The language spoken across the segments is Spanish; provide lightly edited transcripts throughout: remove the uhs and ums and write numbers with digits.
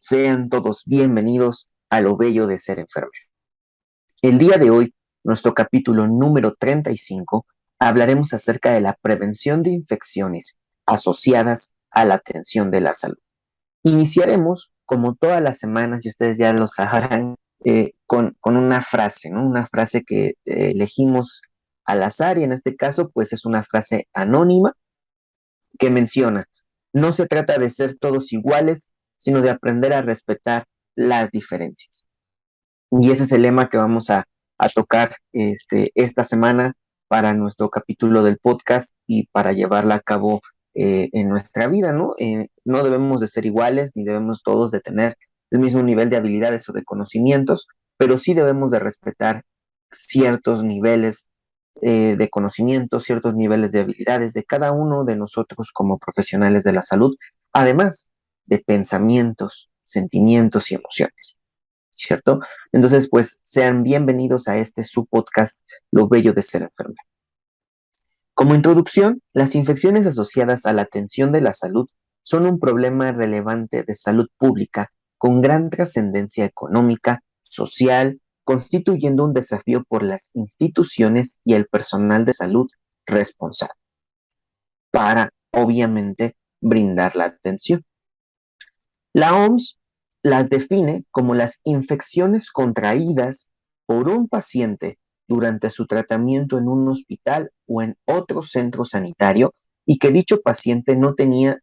Sean todos bienvenidos a lo bello de ser enfermero. El día de hoy, nuestro capítulo número 35, hablaremos acerca de la prevención de infecciones asociadas a la atención de la salud. Iniciaremos, como todas las semanas, y ustedes ya lo sabrán, con una frase, ¿no? Una frase que elegimos al azar y en este caso, pues es una frase anónima que menciona, no se trata de ser todos iguales, sino de aprender a respetar las diferencias. Y ese es el lema que vamos a tocar esta semana para nuestro capítulo del podcast y para llevarla a cabo en nuestra vida, ¿no? No debemos de ser iguales, ni debemos todos de tener el mismo nivel de habilidades o de conocimientos, pero sí debemos de respetar ciertos niveles de conocimiento, ciertos niveles de habilidades de cada uno de nosotros como profesionales de la salud, además de pensamientos, sentimientos y emociones, ¿cierto? Entonces, pues sean bienvenidos a este su podcast, Lo Bello de Ser Enfermero. Como introducción, las infecciones asociadas a la atención de la salud son un problema relevante de salud pública con gran trascendencia económica, social, constituyendo un desafío por las instituciones y el personal de salud responsable para, obviamente, brindar la atención. La OMS las define como las infecciones contraídas por un paciente durante su tratamiento en un hospital o en otro centro sanitario y que dicho paciente no tenía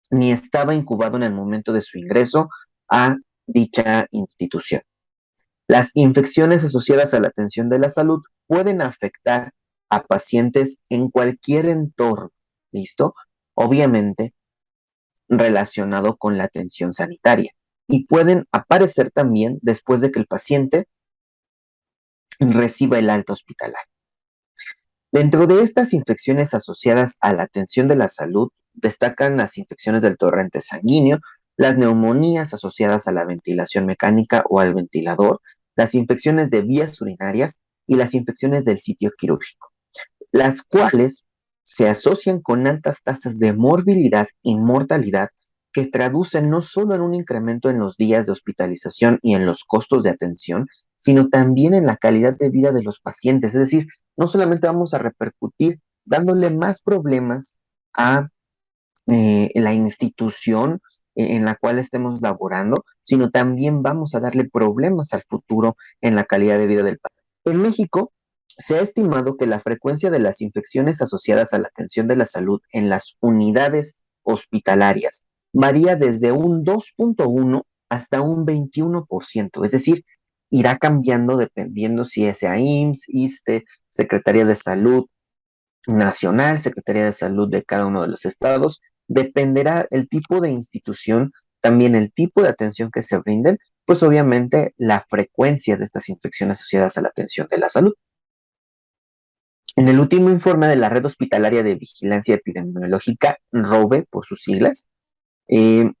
ni estaba incubado en el momento de su ingreso a dicha institución. Las infecciones asociadas a la atención de la salud pueden afectar a pacientes en cualquier entorno, ¿listo? Obviamente relacionado con la atención sanitaria y pueden aparecer también después de que el paciente reciba el alta hospitalario. Dentro de estas infecciones asociadas a la atención de la salud, destacan las infecciones del torrente sanguíneo, las neumonías asociadas a la ventilación mecánica o al ventilador, las infecciones de vías urinarias y las infecciones del sitio quirúrgico, las cuales se asocian con altas tasas de morbilidad y mortalidad que traducen no solo en un incremento en los días de hospitalización y en los costos de atención, sino también en la calidad de vida de los pacientes. Es decir, no solamente vamos a repercutir dándole más problemas a la institución en la cual estemos laborando, sino también vamos a darle problemas al futuro en la calidad de vida del paciente. En México, se ha estimado que la frecuencia de las infecciones asociadas a la atención de la salud en las unidades hospitalarias varía desde un 2.1 hasta un 21%, es decir, irá cambiando dependiendo si es a IMSS, ISSSTE, Secretaría de Salud Nacional, Secretaría de Salud de cada uno de los estados, dependerá el tipo de institución, también el tipo de atención que se brinden, pues obviamente la frecuencia de estas infecciones asociadas a la atención de la salud. En el último informe de la Red Hospitalaria de Vigilancia Epidemiológica, ROVE por sus siglas, eh,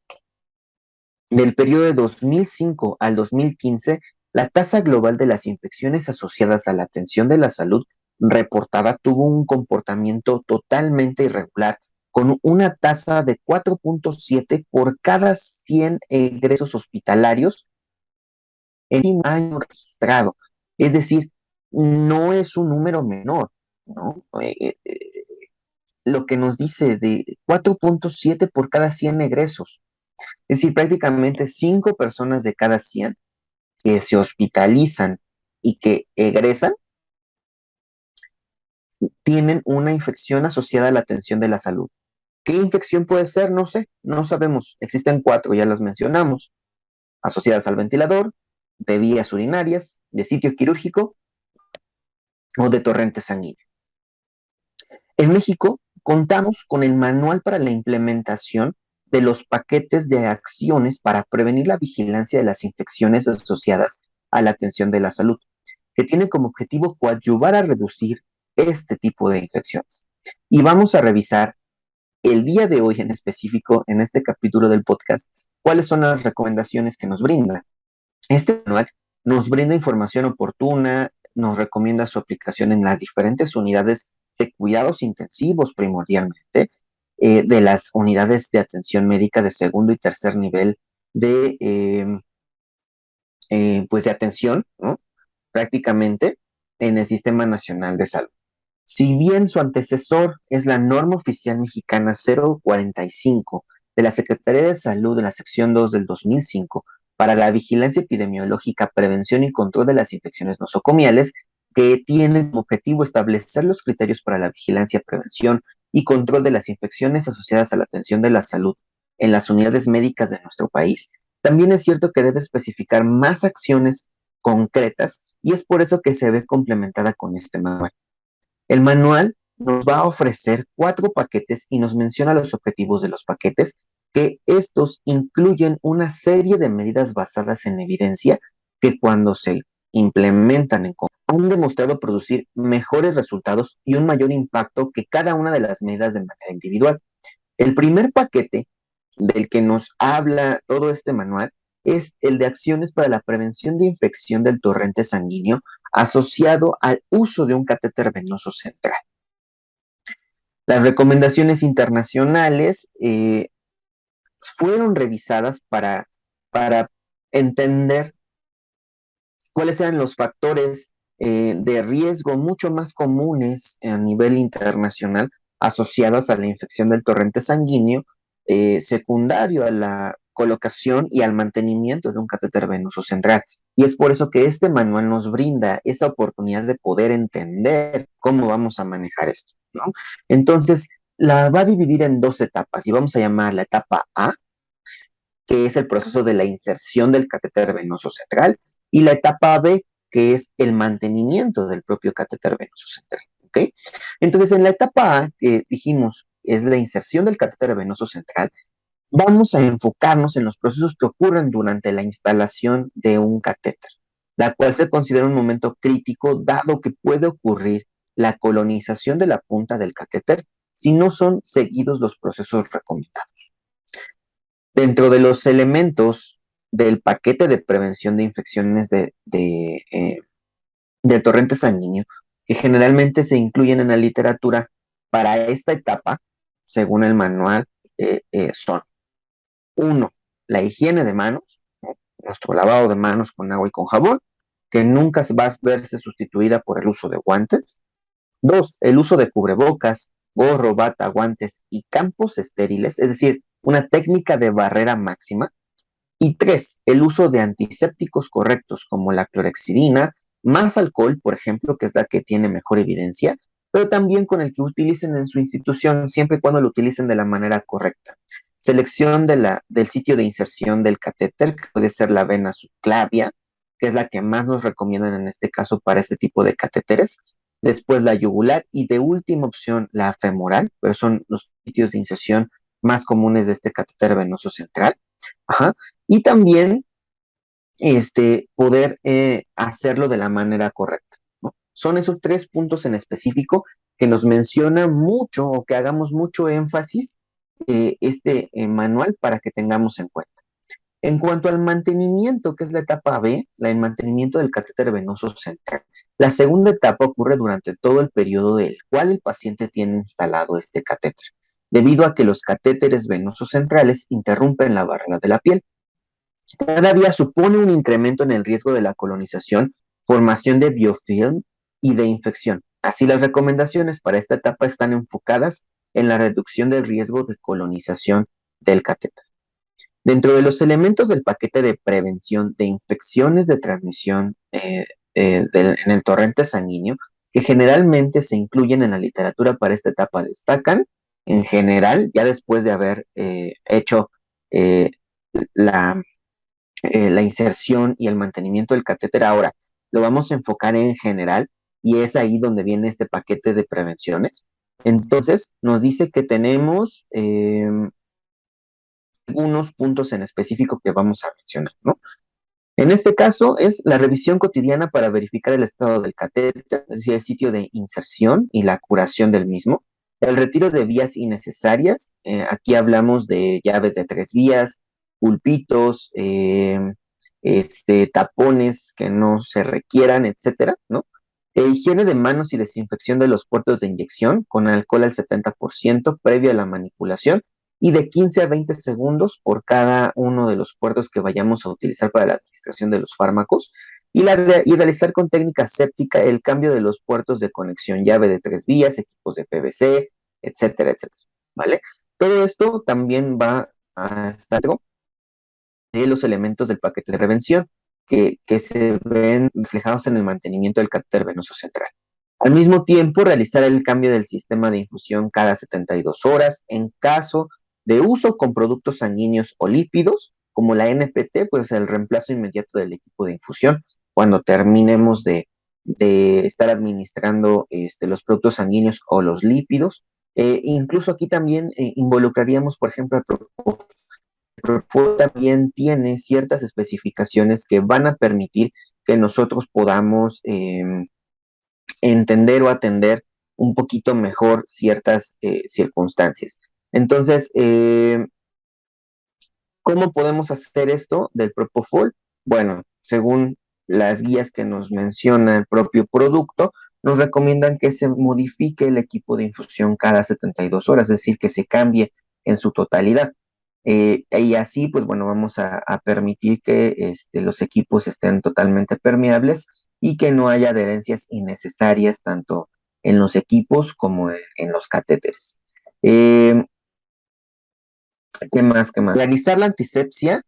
del periodo de 2005 al 2015, la tasa global de las infecciones asociadas a la atención de la salud reportada tuvo un comportamiento totalmente irregular, con una tasa de 4.7 por cada 100 egresos hospitalarios en un año registrado. Es decir, no es un número menor, ¿no? Lo que nos dice de 4.7 por cada 100 egresos. Es decir, prácticamente 5 personas de cada 100 que se hospitalizan y que egresan tienen una infección asociada a la atención de la salud. ¿Qué infección puede ser? No sé, no sabemos. Existen 4, ya las mencionamos, asociadas al ventilador, de vías urinarias, de sitio quirúrgico o de torrente sanguíneo. En México contamos con el manual para la implementación de los paquetes de acciones para prevenir la vigilancia de las infecciones asociadas a la atención de la salud, que tiene como objetivo coadyuvar a reducir este tipo de infecciones. Y vamos a revisar el día de hoy en específico, en este capítulo del podcast, cuáles son las recomendaciones que nos brinda. Este manual nos brinda información oportuna, nos recomienda su aplicación en las diferentes unidades de cuidados intensivos primordialmente, de las unidades de atención médica de segundo y tercer nivel de, pues de atención, ¿no? Prácticamente en el Sistema Nacional de Salud. Si bien su antecesor es la norma oficial mexicana 045 de la Secretaría de Salud de la sección 2 del 2005 para la vigilancia epidemiológica, prevención y control de las infecciones nosocomiales, que tiene como objetivo establecer los criterios para la vigilancia, prevención y control de las infecciones asociadas a la atención de la salud en las unidades médicas de nuestro país. También es cierto que debe especificar más acciones concretas y es por eso que se ve complementada con este manual. El manual nos va a ofrecer 4 paquetes y nos menciona los objetivos de los paquetes, que estos incluyen una serie de medidas basadas en evidencia que cuando se implementan en conjunto han demostrado producir mejores resultados y un mayor impacto que cada una de las medidas de manera individual. El primer paquete del que nos habla todo este manual es el de acciones para la prevención de infección del torrente sanguíneo asociado al uso de un catéter venoso central. Las recomendaciones internacionales fueron revisadas para entender cuáles eran los factores de riesgo mucho más comunes a nivel internacional asociados a la infección del torrente sanguíneo, secundario a la colocación y al mantenimiento de un catéter venoso central. Y es por eso que este manual nos brinda esa oportunidad de poder entender cómo vamos a manejar esto, ¿no? Entonces, la va a dividir en 2 etapas y vamos a llamar la etapa A, que es el proceso de la inserción del catéter venoso central, y la etapa B, que es el mantenimiento del propio catéter venoso central. ¿Okay? Entonces, en la etapa A, que dijimos es la inserción del catéter venoso central, vamos a enfocarnos en los procesos que ocurren durante la instalación de un catéter, la cual se considera un momento crítico dado que puede ocurrir la colonización de la punta del catéter si no son seguidos los procesos recomendados. Dentro de los elementos del paquete de prevención de infecciones del torrente sanguíneo, que generalmente se incluyen en la literatura para esta etapa, según el manual, son: uno, la higiene de manos, ¿no? Nuestro lavado de manos con agua y con jabón, que nunca va a verse sustituida por el uso de guantes. Dos, el uso de cubrebocas, gorro, bata, guantes y campos estériles, es decir, una técnica de barrera máxima. Y tres, el uso de antisépticos correctos como la clorexidina, más alcohol, por ejemplo, que es la que tiene mejor evidencia, pero también con el que utilicen en su institución, siempre y cuando lo utilicen de la manera correcta. Selección del sitio de inserción del catéter, que puede ser la vena subclavia, que es la que más nos recomiendan en este caso para este tipo de catéteres. Después la yugular y de última opción la femoral, pero son los sitios de inserción más comunes de este catéter venoso central. Ajá. Y también poder hacerlo de la manera correcta, ¿no? Son esos 3 puntos en específico que nos menciona mucho o que hagamos mucho énfasis manual para que tengamos en cuenta. En cuanto al mantenimiento, que es la etapa B, el mantenimiento del catéter venoso central, la segunda etapa ocurre durante todo el periodo del cual el paciente tiene instalado este catéter, debido a que los catéteres venosos centrales interrumpen la barrera de la piel. Cada día supone un incremento en el riesgo de la colonización, formación de biofilm y de infección. Así, las recomendaciones para esta etapa están enfocadas en la reducción del riesgo de colonización del catéter. Dentro de los elementos del paquete de prevención de infecciones de transmisión en el torrente sanguíneo, que generalmente se incluyen en la literatura para esta etapa, destacan, en general, ya después de haber hecho eh, la la inserción y el mantenimiento del catéter. Ahora lo vamos a enfocar en general y es ahí donde viene este paquete de prevenciones. Entonces, nos dice que tenemos algunos puntos en específico que vamos a mencionar, ¿no? En este caso es la revisión cotidiana para verificar el estado del catéter, es decir, el sitio de inserción y la curación del mismo. El retiro de vías innecesarias, aquí hablamos de llaves de 3 vías, pulpitos, tapones que no se requieran, etcétera, ¿no? Higiene de manos y desinfección de los puertos de inyección con alcohol al 70% previo a la manipulación y de 15 a 20 segundos por cada uno de los puertos que vayamos a utilizar para la administración de los fármacos y realizar con técnica séptica el cambio de los puertos de conexión llave de 3 vías, equipos de PVC, etcétera, etcétera, ¿vale? Todo esto también va a estar dentro de los elementos del paquete de prevención que se ven reflejados en el mantenimiento del catéter venoso central. Al mismo tiempo, realizar el cambio del sistema de infusión cada 72 horas en caso de uso con productos sanguíneos o lípidos, como la NPT, pues el reemplazo inmediato del equipo de infusión cuando terminemos de estar administrando los productos sanguíneos o los lípidos. Incluso aquí también involucraríamos, por ejemplo, el Propofol también tiene ciertas especificaciones que van a permitir que nosotros podamos entender o atender un poquito mejor ciertas circunstancias. Entonces, ¿cómo podemos hacer esto del Propofol? Bueno, según las guías que nos menciona el propio producto, nos recomiendan que se modifique el equipo de infusión cada 72 horas, es decir, que se cambie en su totalidad. Y así, pues bueno, vamos a permitir que los equipos estén totalmente permeables y que no haya adherencias innecesarias tanto en los equipos como en los catéteres. Eh, ¿Qué más? ¿Qué más? Realizar la antisepsia,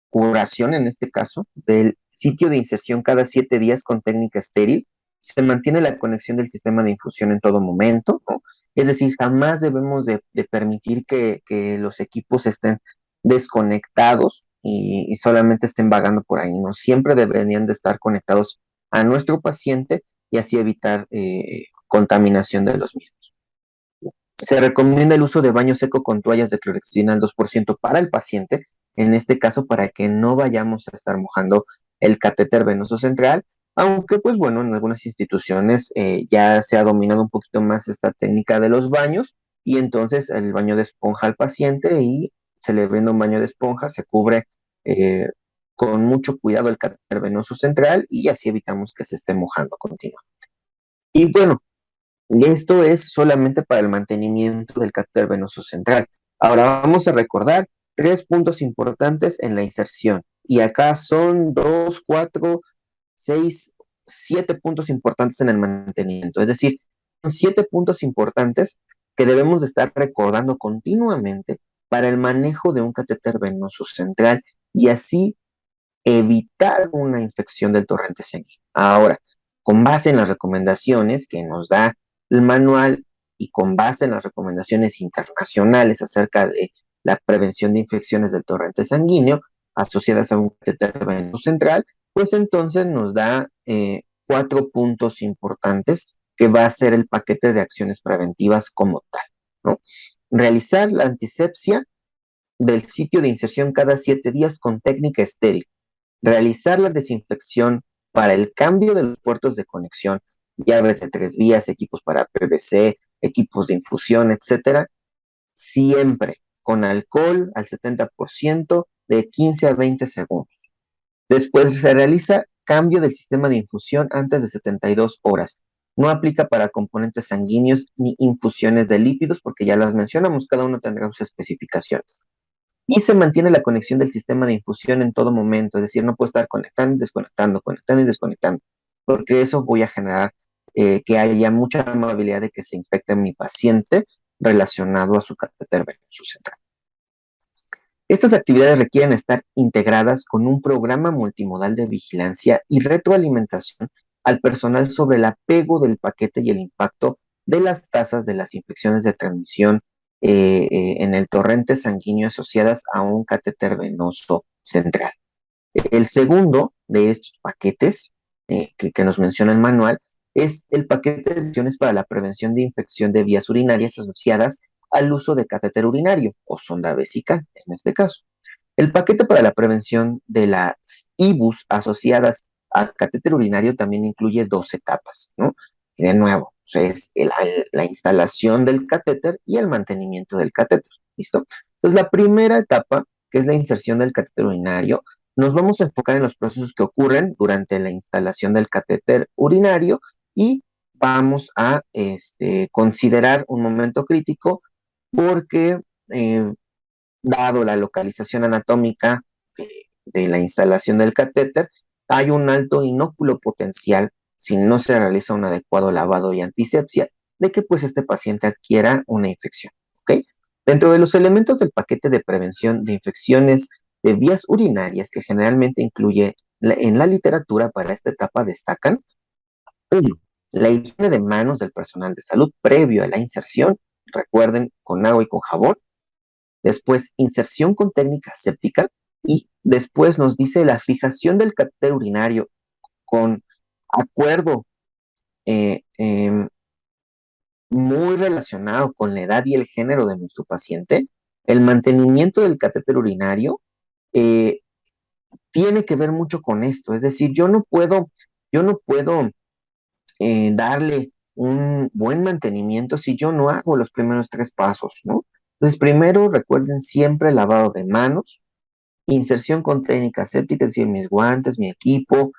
curación en este caso, del sitio de inserción cada 7 días con técnica estéril. Se mantiene la conexión del sistema de infusión en todo momento, ¿no? Es decir, jamás debemos de permitir que los equipos estén desconectados y solamente estén vagando por ahí, ¿no? Siempre deberían de estar conectados a nuestro paciente y así evitar contaminación de los mismos. Se recomienda el uso de baño seco con toallas de clorexidina al 2% para el paciente, en este caso para que no vayamos a estar mojando el catéter venoso central, aunque pues bueno, en algunas instituciones ya se ha dominado un poquito más esta técnica de los baños y entonces el baño de esponja al paciente y se le brinda un baño de esponja, se cubre eh, con mucho cuidado el catéter venoso central y así evitamos que se esté mojando continuamente. Y bueno, y esto es solamente para el mantenimiento del catéter venoso central. Ahora vamos a recordar 3 puntos importantes en la inserción. Y acá son 2, 4, 6, 7 puntos importantes en el mantenimiento. Es decir, son 7 puntos importantes que debemos de estar recordando continuamente para el manejo de un catéter venoso central y así evitar una infección del torrente sanguíneo. Ahora, con base en las recomendaciones que nos da el manual y con base en las recomendaciones internacionales acerca de la prevención de infecciones del torrente sanguíneo asociadas a un catéter venoso central, pues entonces nos da 4 puntos importantes que va a ser el paquete de acciones preventivas como tal, ¿no? Realizar la antisepsia del sitio de inserción cada 7 días con técnica estéril, realizar la desinfección para el cambio de los puertos de conexión, llaves de 3 vías, equipos para PVC, equipos de infusión, etcétera, siempre con alcohol al 70% de 15 a 20 segundos. Después se realiza cambio del sistema de infusión antes de 72 horas. No aplica para componentes sanguíneos ni infusiones de lípidos porque ya las mencionamos, cada uno tendrá sus especificaciones. Y se mantiene la conexión del sistema de infusión en todo momento, es decir, no puedo estar conectando y desconectando, conectando y desconectando, porque eso voy a generar que haya mucha amabilidad de que se infecte mi paciente relacionado a su catéter venoso central. Estas actividades requieren estar integradas con un programa multimodal de vigilancia y retroalimentación al personal sobre el apego del paquete y el impacto de las tasas de las infecciones de transmisión en el torrente sanguíneo asociadas a un catéter venoso central. El segundo de estos paquetes que nos menciona el manual es el paquete de acciones para la prevención de infección de vías urinarias asociadas al uso de catéter urinario o sonda vesical, en este caso. El paquete para la prevención de las IBUs asociadas al catéter urinario también incluye 2 etapas, ¿no? Y de nuevo, o sea, es la instalación del catéter y el mantenimiento del catéter, ¿listo? Entonces, la primera etapa, que es la inserción del catéter urinario, nos vamos a enfocar en los procesos que ocurren durante la instalación del catéter urinario y vamos a considerar un momento crítico porque dado la localización anatómica de, de la instalación del catéter, hay un alto inóculo potencial si no se realiza un adecuado lavado y antisepsia de que pues este paciente adquiera una infección. ¿Ok? Dentro de los elementos del paquete de prevención de infecciones de vías urinarias que generalmente incluye en la literatura para esta etapa destacan: uno, la higiene de manos del personal de salud previo a la inserción, recuerden, con agua y con jabón. Después, inserción con técnica séptica. Y después nos dice la fijación del catéter urinario con acuerdo eh, eh, muy relacionado con la edad y el género de nuestro paciente. El mantenimiento del catéter urinario eh, tiene que ver mucho con esto. Es decir, yo no puedo darle un buen mantenimiento si yo no hago los primeros tres pasos, ¿no? Entonces, primero, recuerden siempre lavado de manos, inserción con técnica séptica, es decir, mis guantes, mi equipo,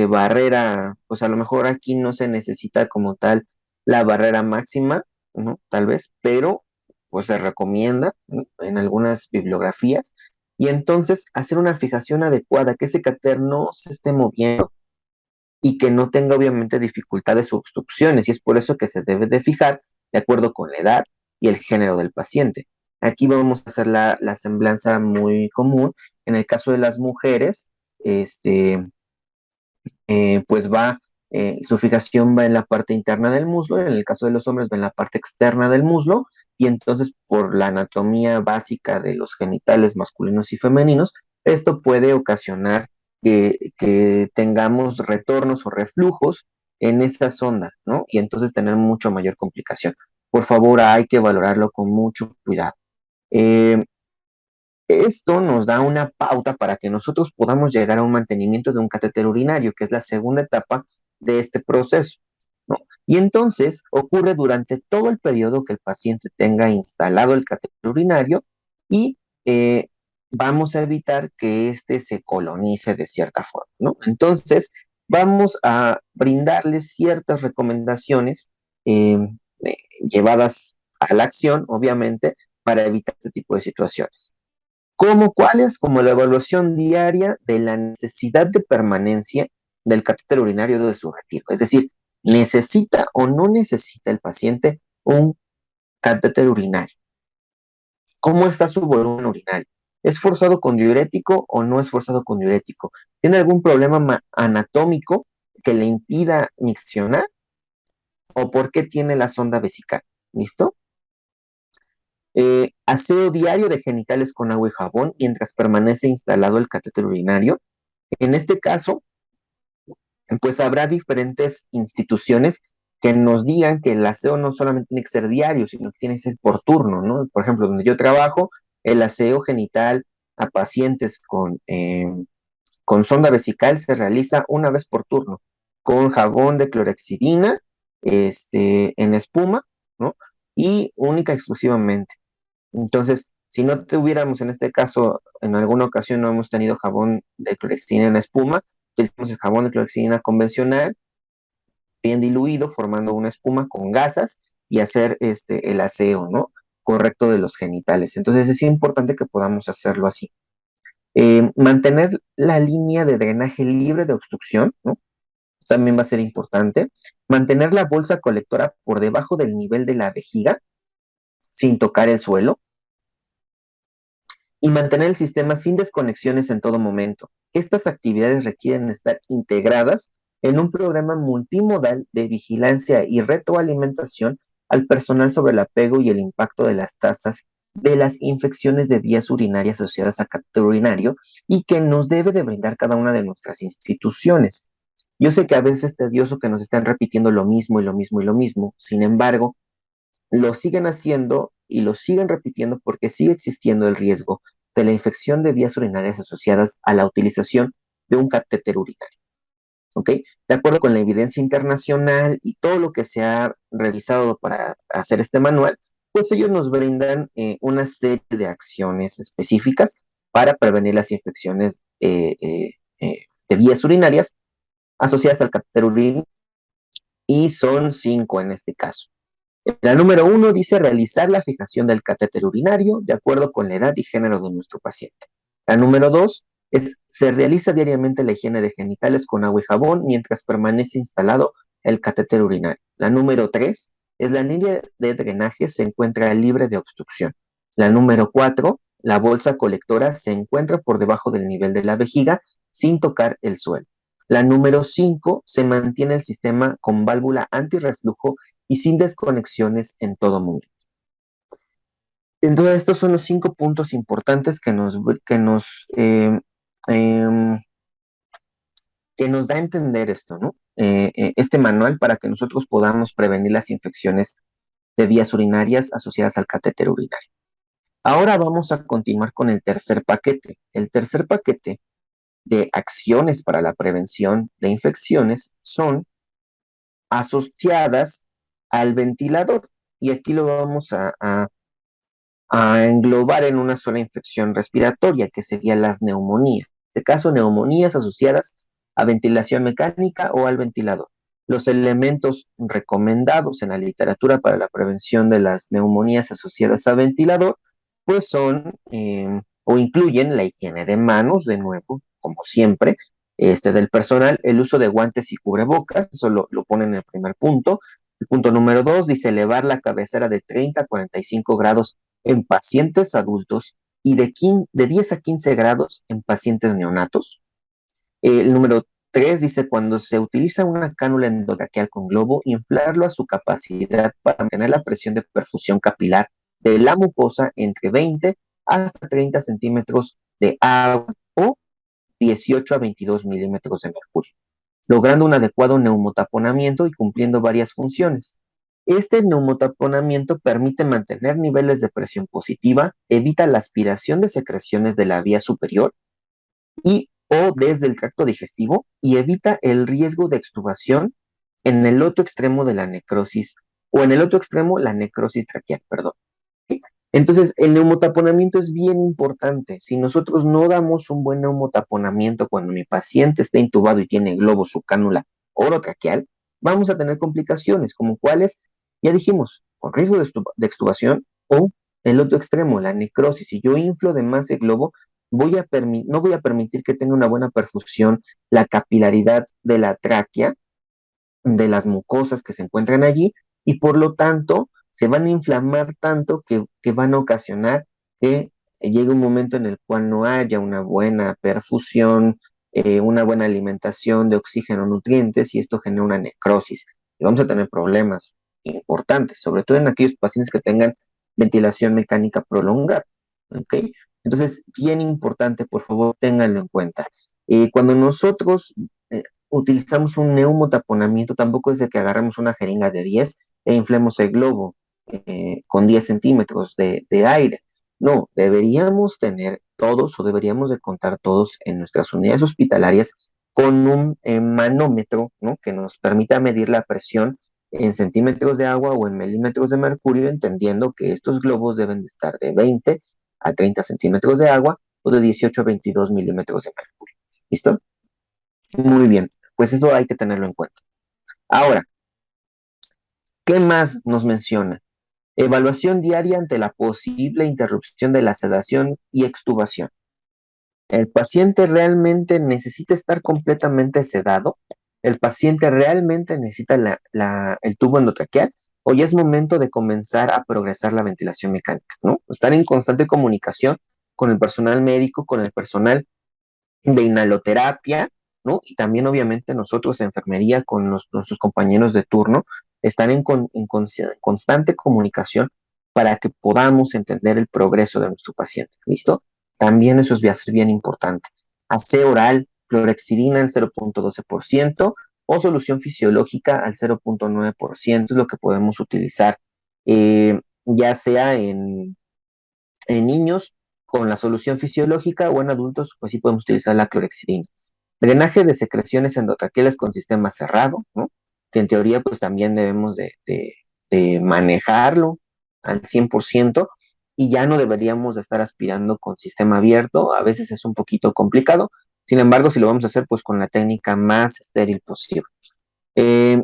barrera, pues a lo mejor aquí no se necesita como tal la barrera máxima, ¿no? Tal vez, pero pues se recomienda, ¿no?, en algunas bibliografías, y entonces hacer una fijación adecuada, que ese catéter no se esté moviendo y que no tenga obviamente dificultades o obstrucciones, y es por eso que se debe de fijar de acuerdo con la edad y el género del paciente. Aquí vamos a hacer la semblanza muy común. En el caso de las mujeres, este, pues su fijación va en la parte interna del muslo, en el caso de los hombres va en la parte externa del muslo, y entonces por la anatomía básica de los genitales masculinos y femeninos, esto puede ocasionar que tengamos retornos o reflujos en esa sonda, ¿no? Y entonces tener mucho mayor complicación. Por favor, hay que valorarlo con mucho cuidado. Eh, Esto nos da una pauta para que nosotros podamos llegar a un mantenimiento de un catéter urinario, que es la segunda etapa de este proceso, ¿no? Y entonces ocurre durante todo el periodo que el paciente tenga instalado el catéter urinario, y eh, vamos a evitar que éste se colonice de cierta forma, ¿no? Entonces, vamos a brindarles ciertas recomendaciones eh, llevadas a la acción, obviamente, para evitar este tipo de situaciones. ¿Cómo cuáles? Como la evaluación diaria de la necesidad de permanencia del catéter urinario de su retiro. Es decir, ¿necesita o no necesita el paciente un catéter urinario? ¿Cómo está su volumen urinario? ¿Es forzado con diurético o no es forzado con diurético? ¿Tiene algún problema anatómico que le impida miccionar? ¿O por qué tiene la sonda vesical? ¿Listo? Aseo diario de genitales con agua y jabón mientras permanece instalado el catéter urinario. En este caso, pues habrá diferentes instituciones que nos digan que el aseo no solamente tiene que ser diario, sino que tiene que ser por turno, ¿no? Por ejemplo, donde yo trabajo, el aseo genital a pacientes con sonda vesical se realiza una vez por turno, con jabón de clorexidina, en espuma, ¿no? Y única y exclusivamente. Entonces, si no tuviéramos en este caso, en alguna ocasión no hemos tenido jabón de clorexidina en espuma, utilizamos el jabón de clorexidina convencional, bien diluido, formando una espuma con gasas, y hacer el aseo, ¿no?, correcto de los genitales. Entonces es importante que podamos hacerlo así. Mantener la línea de drenaje libre de obstrucción, ¿no? También va a ser importante. Mantener la bolsa colectora por debajo del nivel de la vejiga, sin tocar el suelo, y mantener el sistema sin desconexiones en todo momento. Estas actividades requieren estar integradas en un programa multimodal de vigilancia y retroalimentación al personal sobre el apego y el impacto de las tasas de las infecciones de vías urinarias asociadas a catéter urinario, y que nos debe de brindar cada una de nuestras instituciones. Yo sé que a veces es tedioso que nos están repitiendo lo mismo y lo mismo y lo mismo. Sin embargo, lo siguen haciendo y lo siguen repitiendo porque sigue existiendo el riesgo de la infección de vías urinarias asociadas a la utilización de un catéter urinario. ¿Ok? De acuerdo con la evidencia internacional y todo lo que se ha revisado para hacer este manual, pues ellos nos brindan una serie de acciones específicas para prevenir las infecciones de vías urinarias asociadas al catéter urinario, y son cinco en este caso. La número 1 dice realizar la fijación del catéter urinario de acuerdo con la edad y género de nuestro paciente. La número 2 es se realiza diariamente la higiene de genitales con agua y jabón mientras permanece instalado el catéter urinario. La número 3 es la línea de drenaje se encuentra libre de obstrucción. La número 4, la bolsa colectora se encuentra por debajo del nivel de la vejiga sin tocar el suelo. La número 5, se mantiene el sistema con válvula antirreflujo y sin desconexiones en todo momento. Entonces, estos son los 5 puntos importantes em, que nos da a entender esto, ¿no? Este manual para que nosotros podamos prevenir las infecciones de vías urinarias asociadas al catéter urinario. Ahora vamos a continuar con el tercer paquete. El tercer paquete de acciones para la prevención de infecciones son asociadas al ventilador. Y aquí lo vamos a englobar en una sola infección respiratoria, que serían las neumonías. En este caso, neumonías asociadas a ventilación mecánica o al ventilador. Los elementos recomendados en la literatura para la prevención de las neumonías asociadas a ventilador, pues son o incluyen la higiene de manos, de nuevo, como siempre, del personal, el uso de guantes y cubrebocas, eso lo pone en el primer punto. El punto número 2 dice elevar la cabecera de 30 a 45 grados en pacientes adultos y de 10 a 15 grados en pacientes neonatos. El número 3 dice, cuando se utiliza una cánula endotraqueal con globo, inflarlo a su capacidad para mantener la presión de perfusión capilar de la mucosa entre 20 hasta 30 centímetros de agua o 18 a 22 milímetros de mercurio, logrando un adecuado neumotaponamiento y cumpliendo varias funciones. Este neumotaponamiento permite mantener niveles de presión positiva, evita la aspiración de secreciones de la vía superior y o desde el tracto digestivo y evita el riesgo de extubación en el otro extremo de la necrosis o en el otro extremo la necrosis traqueal, perdón. Entonces, el neumotaponamiento es bien importante. Si nosotros no damos un buen neumotaponamiento cuando mi paciente está intubado y tiene globo, su cánula orotraqueal, vamos a tener complicaciones, como cuáles, ya dijimos, con riesgo de extubación o el otro extremo, la necrosis. Si yo inflo de más el globo, no voy a permitir que tenga una buena perfusión, la capilaridad de la tráquea, de las mucosas que se encuentran allí, y por lo tanto se van a inflamar tanto que van a ocasionar que llegue un momento en el cual no haya una buena perfusión, una buena alimentación de oxígeno, nutrientes, y esto genera una necrosis. Y vamos a tener problemas importantes, sobre todo en aquellos pacientes que tengan ventilación mecánica prolongada. ¿Ok? Entonces, bien importante, por favor, ténganlo en cuenta. Cuando nosotros utilizamos un neumotaponamiento, tampoco es de que agarremos una jeringa de 10 e inflemos el globo con 10 centímetros de aire. No, deberíamos tener todos o deberíamos de contar todos en nuestras unidades hospitalarias con un manómetro, ¿no? Que nos permita medir la presión en centímetros de agua o en milímetros de mercurio, entendiendo que estos globos deben de estar de 20 a 30 centímetros de agua o de 18 a 22 milímetros de mercurio. ¿Listo? Muy bien, pues eso hay que tenerlo en cuenta. Ahora, ¿qué más nos menciona? Evaluación diaria ante la posible interrupción de la sedación y extubación. ¿El paciente realmente necesita estar completamente sedado? ¿El paciente realmente necesita el tubo endotraqueal? ¿O ya es momento de comenzar a progresar la ventilación mecánica? ¿No? Estar en constante comunicación con el personal médico, con el personal de inhaloterapia, ¿no? Y también obviamente nosotros, enfermería, con nuestros compañeros de turno, están constante comunicación para que podamos entender el progreso de nuestro paciente, ¿listo? También eso va a ser bien importante. Aseo oral, clorexidina al 0.12% o solución fisiológica al 0.9% es lo que podemos utilizar, ya sea en niños con la solución fisiológica o en adultos, pues sí podemos utilizar la clorexidina. Drenaje de secreciones endotraqueales con sistema cerrado, ¿no? Que en teoría pues también debemos de manejarlo al 100% y ya no deberíamos de estar aspirando con sistema abierto, a veces es un poquito complicado, sin embargo si lo vamos a hacer pues con la técnica más estéril posible. Eh,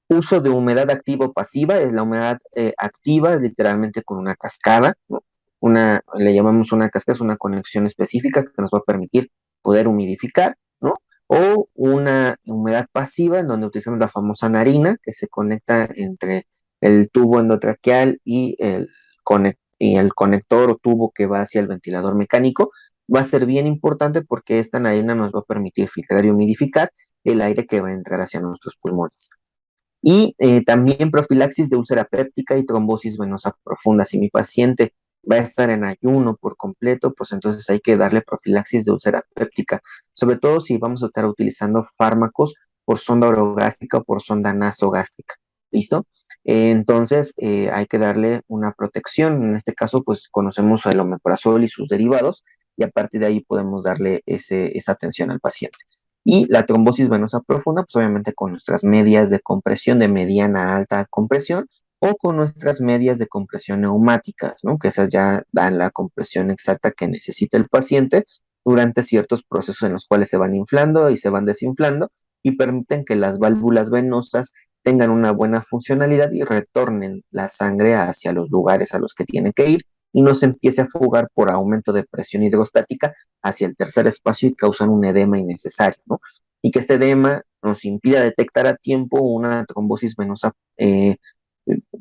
Uso de humedad activa o pasiva, es la humedad activa, es literalmente con una cascada, ¿no? Le llamamos una cascada, es una conexión específica que nos va a permitir poder humidificar, ¿no? O una humedad pasiva, en donde utilizamos la famosa narina, que se conecta entre el tubo endotraqueal y el conector o tubo que va hacia el ventilador mecánico. Va a ser bien importante porque esta narina nos va a permitir filtrar y humidificar el aire que va a entrar hacia nuestros pulmones. Y también profilaxis de úlcera péptica y trombosis venosa profunda. Si mi paciente va a estar en ayuno por completo, pues entonces hay que darle profilaxis de úlcera péptica, sobre todo si vamos a estar utilizando fármacos por sonda orogástrica o por sonda nasogástrica. ¿Listo? Entonces hay que darle una protección. En este caso, pues conocemos el omeprazol y sus derivados, y a partir de ahí podemos darle esa atención al paciente. Y la trombosis venosa profunda, pues obviamente con nuestras medias de compresión de mediana a alta compresión o con nuestras medias de compresión neumáticas, ¿no? Que esas ya dan la compresión exacta que necesita el paciente durante ciertos procesos en los cuales se van inflando y se van desinflando y permiten que las válvulas venosas tengan una buena funcionalidad y retornen la sangre hacia los lugares a los que tiene que ir y no se empiece a fugar por aumento de presión hidrostática hacia el tercer espacio y causan un edema innecesario, ¿no? Y que este edema nos impida detectar a tiempo una trombosis venosa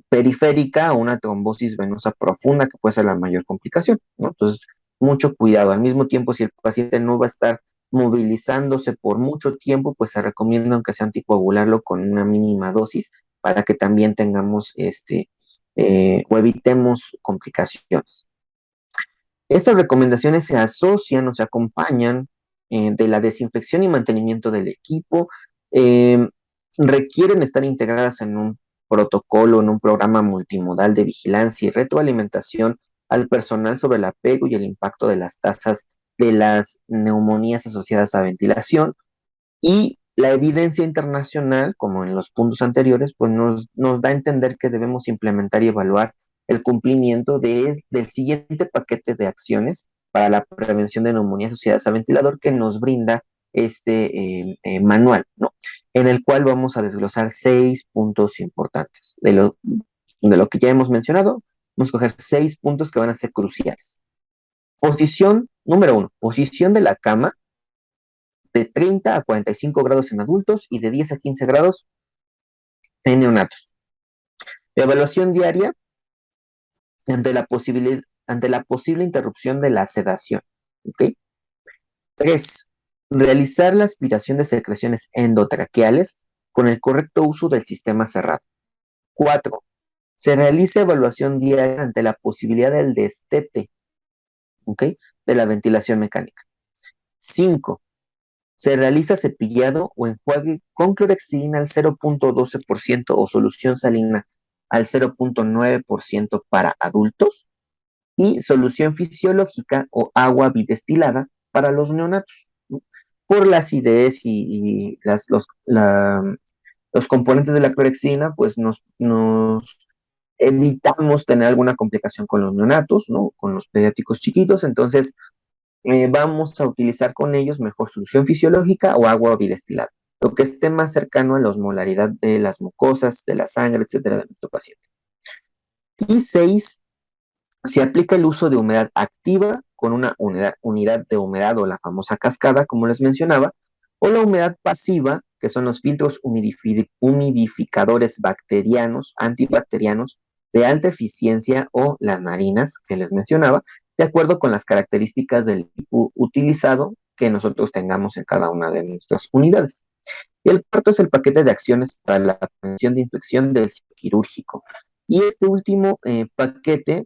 periférica o una trombosis venosa profunda, que puede ser la mayor complicación, ¿no? Entonces, mucho cuidado. Al mismo tiempo, si el paciente no va a estar movilizándose por mucho tiempo, pues se recomienda, aunque sea anticoagularlo con una mínima dosis, para que también tengamos o evitemos complicaciones. Estas recomendaciones se asocian o se acompañan de la desinfección y mantenimiento del equipo. eh, Requieren estar integradas en un protocolo, en un programa multimodal de vigilancia y retroalimentación al personal sobre el apego y el impacto de las tasas de las neumonías asociadas a ventilación. Y la evidencia internacional, como en los puntos anteriores, pues nos da a entender que debemos implementar y evaluar el cumplimiento del siguiente paquete de acciones para la prevención de neumonías asociadas a ventilador que nos brinda manual, ¿no? En el cual vamos a desglosar 6 puntos importantes. De lo que ya hemos mencionado, vamos a coger 6 puntos que van a ser cruciales. Posición número 1, posición de la cama de 30 a 45 grados en adultos y de 10 a 15 grados en neonatos. Evaluación diaria ante la posible interrupción de la sedación. ¿Ok? 3. Realizar la aspiración de secreciones endotraqueales con el correcto uso del sistema cerrado. 4. Se realiza evaluación diaria ante la posibilidad del destete, ¿ok?, de la ventilación mecánica. 5. Se realiza cepillado o enjuague con clorexidina al 0.12% o solución salina al 0.9% para adultos y solución fisiológica o agua bidestilada para los neonatos, ¿no? Por la acidez y los componentes de la clorexidina, pues nos evitamos tener alguna complicación con los neonatos, ¿no? Con los pediátricos chiquitos. Entonces vamos a utilizar con ellos mejor solución fisiológica o agua bidestilada, lo que esté más cercano a la osmolaridad de las mucosas, de la sangre, etcétera, de nuestro paciente. Y 6, se aplica el uso de humedad activa con una unidad de humedad o la famosa cascada, como les mencionaba, o la humedad pasiva, que son los filtros humidificadores bacterianos, antibacterianos, de alta eficiencia o las narinas, que les mencionaba, de acuerdo con las características del tipo utilizado que nosotros tengamos en cada una de nuestras unidades. Y el cuarto es el paquete de acciones para la prevención de infección del sitio quirúrgico. Y este último paquete,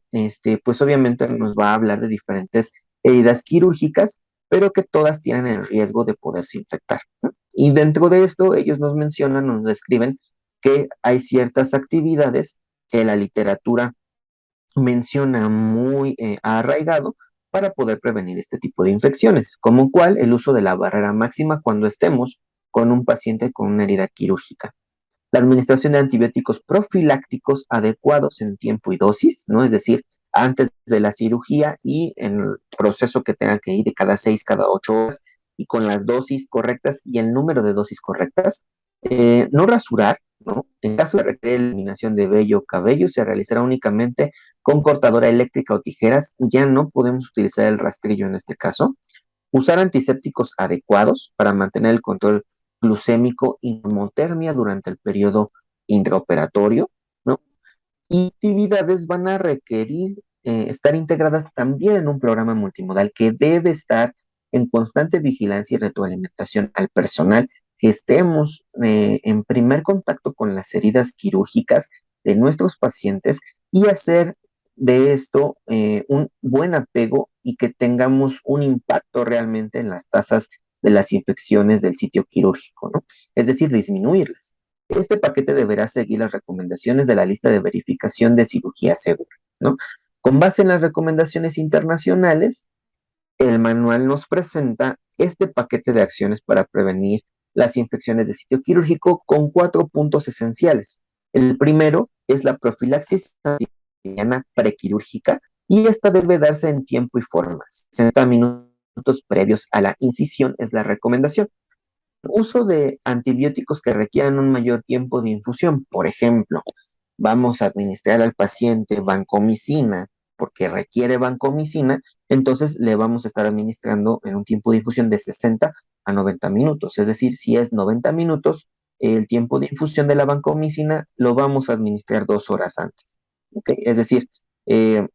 pues obviamente nos va a hablar de diferentes heridas quirúrgicas, pero que todas tienen el riesgo de poderse infectar, ¿no? Y dentro de esto, ellos nos mencionan, nos describen que hay ciertas actividades que la literatura menciona muy arraigado para poder prevenir este tipo de infecciones, como cual el uso de la barrera máxima cuando estemos con un paciente con una herida quirúrgica. La administración de antibióticos profilácticos adecuados en tiempo y dosis, ¿no? Es decir, antes de la cirugía y en el proceso que tenga que ir de cada 6, cada 8 horas y con las dosis correctas y el número de dosis correctas. No rasurar, ¿no? En caso de requerir eliminación de vello o cabello, se realizará únicamente con cortadora eléctrica o tijeras. Ya no podemos utilizar el rastrillo en este caso. Usar antisépticos adecuados para mantener el control glucémico y normotermia durante el periodo intraoperatorio, ¿no? Y actividades van a requerir estar integradas también en un programa multimodal que debe estar en constante vigilancia y retroalimentación al personal que estemos en primer contacto con las heridas quirúrgicas de nuestros pacientes y hacer de esto un buen apego y que tengamos un impacto realmente en las tasas de las infecciones del sitio quirúrgico, ¿no? Es decir, disminuirlas. Este paquete deberá seguir las recomendaciones de la lista de verificación de cirugía segura, ¿no? Con base en las recomendaciones internacionales, el manual nos presenta este paquete de acciones para prevenir las infecciones de sitio quirúrgico con 4 puntos esenciales. El primero es la profilaxis antimicrobiana prequirúrgica y esta debe darse en tiempo y forma. 60 minutos previos a la incisión es la recomendación. Uso de antibióticos que requieran un mayor tiempo de infusión. Por ejemplo, vamos a administrar al paciente vancomicina porque requiere vancomicina, entonces le vamos a estar administrando en un tiempo de infusión de 60 a 90 minutos. Es decir, si es 90 minutos, el tiempo de infusión de la vancomicina lo vamos a administrar 2 horas antes. ¿Ok? Es decir, eh,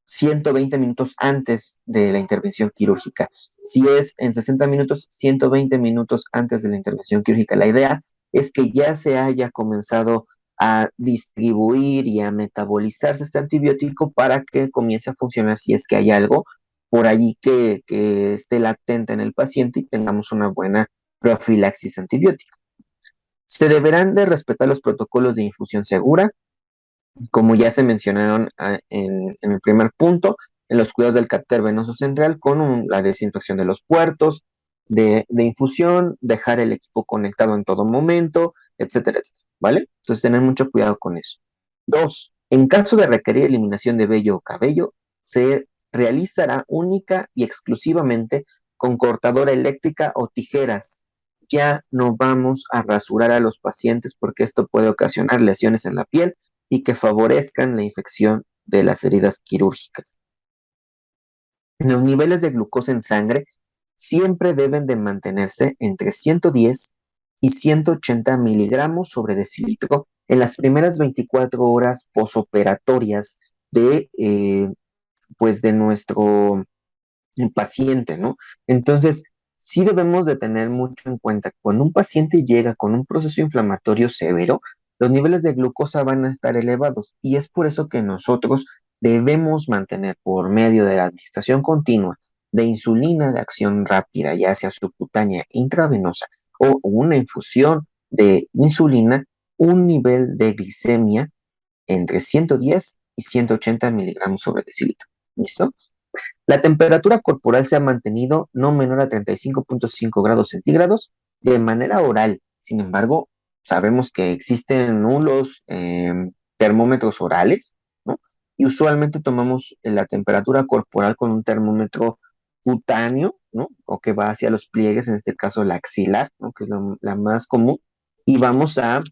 120 minutos antes de la intervención quirúrgica. Si es en 60 minutos, 120 minutos antes de la intervención quirúrgica. La idea es que ya se haya comenzado a distribuir y a metabolizarse este antibiótico para que comience a funcionar si es que hay algo por allí que esté latente en el paciente y tengamos una buena profilaxis antibiótica. Se deberán de respetar los protocolos de infusión segura, como ya se mencionaron en el primer punto, en los cuidados del catéter venoso central con la desinfección de los puertos de infusión, dejar el equipo conectado en todo momento, etcétera, etcétera, ¿vale? Entonces, tener mucho cuidado con eso. Dos, en caso de requerir eliminación de vello o cabello, se realizará única y exclusivamente con cortadora eléctrica o tijeras. Ya no vamos a rasurar a los pacientes porque esto puede ocasionar lesiones en la piel y que favorezcan la infección de las heridas quirúrgicas. Los niveles de glucosa en sangre siempre deben de mantenerse entre 110 y 180 miligramos sobre decilitro en las primeras 24 horas posoperatorias pues de nuestro paciente, ¿no? Entonces, sí debemos de tener mucho en cuenta, cuando un paciente llega con un proceso inflamatorio severo, los niveles de glucosa van a estar elevados y es por eso que nosotros debemos mantener por medio de la administración continua de insulina de acción rápida, ya sea subcutánea, intravenosa o una infusión de insulina, un nivel de glicemia entre 110 y 180 miligramos sobre decilitro. ¿Listo? La temperatura corporal se ha mantenido no menor a 35,5 grados centígrados de manera oral. Sin embargo, sabemos que existen nulos termómetros orales, ¿no? Y usualmente tomamos la temperatura corporal con un termómetro cutáneo, ¿no? O que va hacia los pliegues, en este caso la axilar, ¿no? Que es la más común. Y vamos a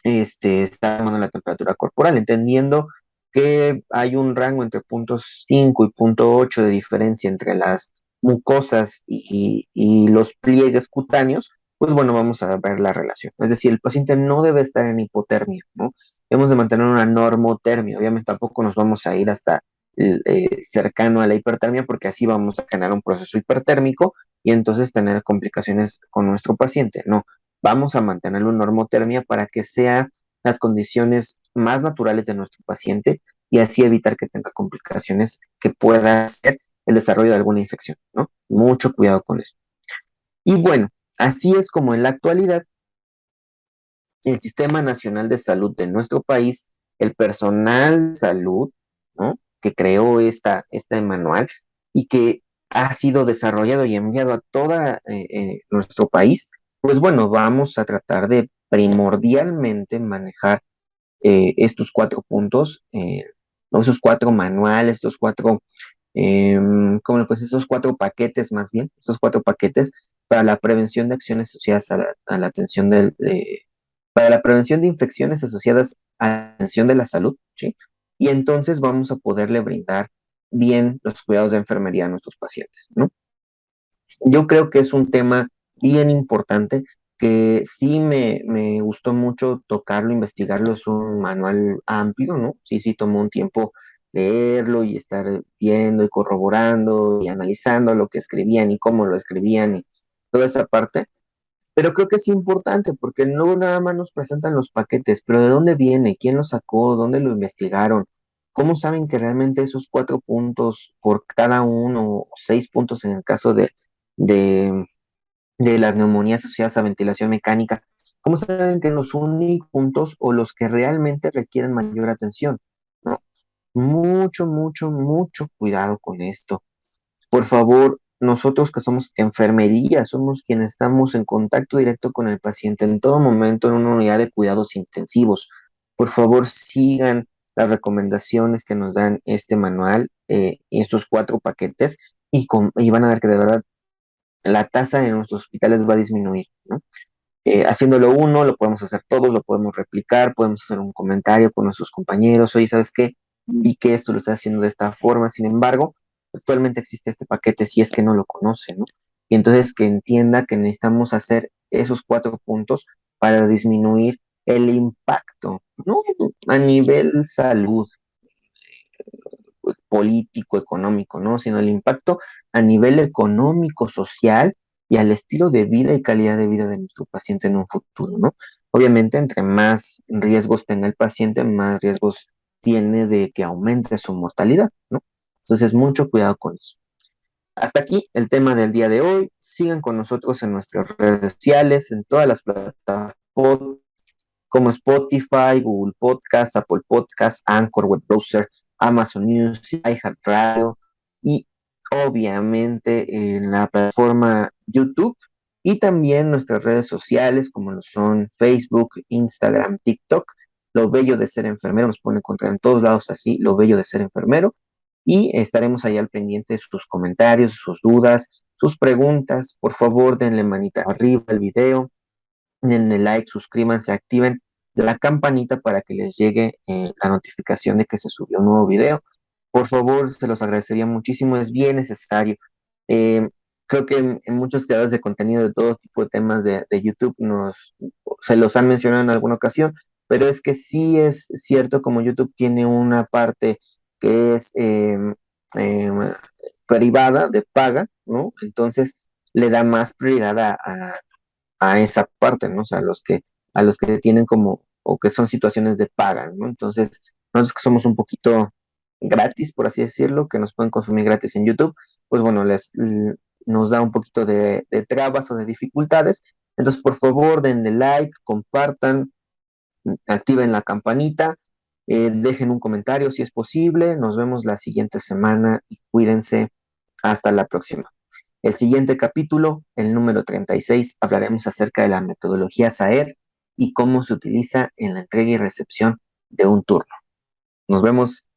está tomando la temperatura corporal, entendiendo que hay un rango entre 0,5 y 0,8 de diferencia entre las mucosas y los pliegues cutáneos, pues bueno, vamos a ver la relación. Es decir, el paciente no debe estar en hipotermia, ¿no? Debemos de mantener una normotermia. Obviamente tampoco nos vamos a ir hasta cercano a la hipertermia porque así vamos a generar un proceso hipertérmico y entonces tener complicaciones con nuestro paciente. No, vamos a mantenerlo en normotermia para que sean las condiciones más naturales de nuestro paciente y así evitar que tenga complicaciones que pueda ser el desarrollo de alguna infección, ¿no? Mucho cuidado con eso. Y bueno, así es como en la actualidad el Sistema Nacional de Salud de nuestro país, el personal de salud, ¿no? Que creó este manual y que ha sido desarrollado y enviado a todo nuestro país, pues bueno, vamos a tratar de primordialmente manejar estos 4 puntos, o esos 4 manuales, ¿cómo le pues esos 4 paquetes más bien, estos 4 paquetes para la prevención de acciones asociadas a la atención para la prevención de infecciones asociadas a la atención de la salud, ¿sí? Y entonces vamos a poderle brindar bien los cuidados de enfermería a nuestros pacientes, ¿no? Yo creo que es un tema bien importante que sí me gustó mucho tocarlo, investigarlo. Es un manual amplio, ¿no? Sí, sí, tomó un tiempo leerlo y estar viendo y corroborando y analizando lo que escribían y cómo lo escribían y toda esa parte. Pero creo que es importante porque luego nada más nos presentan los paquetes, pero ¿de dónde viene? ¿Quién lo sacó? ¿Dónde lo investigaron? ¿Cómo saben que realmente esos 4 puntos por cada uno, o 6 puntos en el caso de, de las neumonías asociadas a ventilación mecánica, cómo saben que los únicos puntos o los que realmente requieren mayor atención? ¿No? Mucho, mucho, mucho cuidado con esto. Por favor, nosotros que somos enfermería, somos quienes estamos en contacto directo con el paciente en todo momento en una unidad de cuidados intensivos. Por favor, sigan las recomendaciones que nos dan este manual y estos 4 paquetes y van a ver que de verdad la tasa en nuestros hospitales va a disminuir, ¿no? Haciéndolo uno, lo podemos hacer todos, lo podemos replicar, podemos hacer un comentario con nuestros compañeros. Oye, ¿sabes qué? Vi que esto lo está haciendo de esta forma. Sin embargo, actualmente existe este paquete si es que no lo conoce, ¿no? Y entonces que entienda que necesitamos hacer esos 4 puntos para disminuir el impacto, no a nivel salud, político, económico, ¿no? Sino el impacto a nivel económico, social y al estilo de vida y calidad de vida de nuestro paciente en un futuro, ¿no? Obviamente, entre más riesgos tenga el paciente, más riesgos tiene de que aumente su mortalidad, ¿no? Entonces, mucho cuidado con eso. Hasta aquí el tema del día de hoy. Sigan con nosotros en nuestras redes sociales, en todas las plataformas como Spotify, Google Podcast, Apple Podcast, Anchor, Web Browser, Amazon Music, iHeartRadio y obviamente en la plataforma YouTube y también nuestras redes sociales como lo son Facebook, Instagram, TikTok. Lo bello de ser enfermero, nos pueden encontrar en todos lados así, lo bello de ser enfermero. Y estaremos ahí al pendiente de sus comentarios, sus dudas, sus preguntas. Por favor, denle manita arriba al video, denle like, suscríbanse, activen la campanita para que les llegue la notificación de que se subió un nuevo video. Por favor, se los agradecería muchísimo, es bien necesario. Eh, Creo que en muchos creadores de contenido de todo tipo de temas de YouTube se los han mencionado en alguna ocasión, pero es que sí es cierto como YouTube tiene una parte que es eh, privada, de paga, ¿no? Entonces le da más prioridad a esa parte, ¿no? O sea, a los que tienen como, o que son situaciones de paga, ¿no? Entonces, nosotros que somos un poquito gratis, por así decirlo, que nos pueden consumir gratis en YouTube, pues bueno, nos da un poquito de trabas o de dificultades. Entonces, por favor, denle like, compartan, activen la campanita, dejen un comentario si es posible. Nos vemos la siguiente semana y cuídense. Hasta la próxima. El siguiente capítulo, el número 36, hablaremos acerca de la metodología SAER y cómo se utiliza en la entrega y recepción de un turno. Nos vemos.